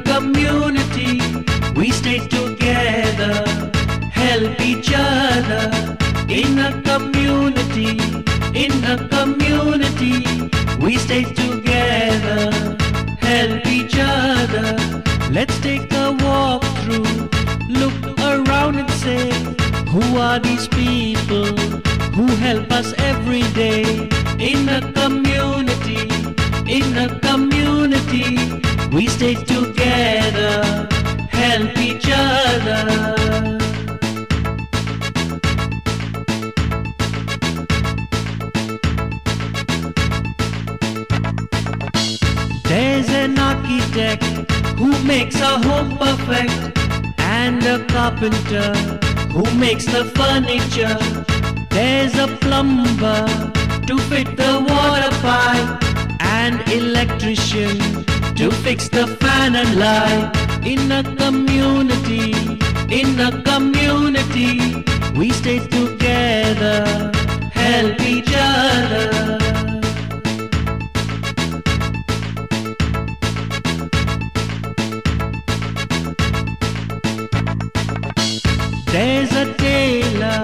community, we stay together, help each other. In a community, we stay together, help each other. Let's take a walk through, look around and say, who are these people who help us every day? In a community, we stay together, help each other. There's an architect who makes a home perfect, and a carpenter who makes the furniture. There's a plumber to fit the water pipe, an electrician to fix the fan and light. In a community, we stay together, help each other. There's a tailor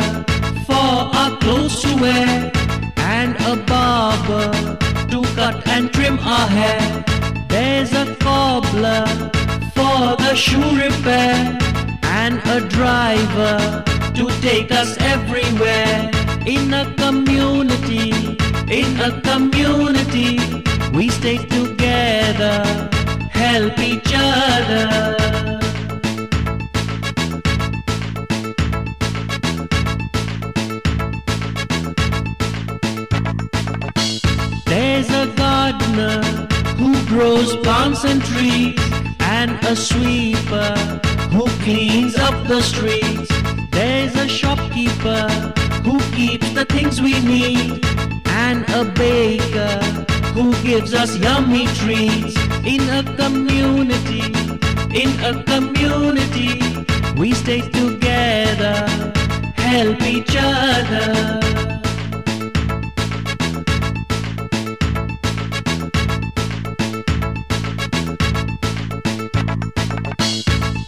for our clothes to wear, and a barber to cut and trim our hair. There's a cobbler for the shoe repair, and a driver to take us everywhere. In a community, we stay together, help each other. There's a gardener who grows plants and trees, and a sweeper who cleans up the streets. There's a shopkeeper who keeps the things we need, and a baker who gives us yummy treats. In a community, we stay together, help each other.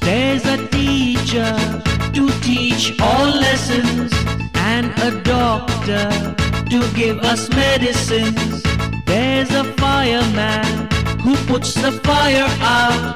There's a teacher to teach all lessons, and a doctor to give us medicines. There's a fireman who puts the fire out,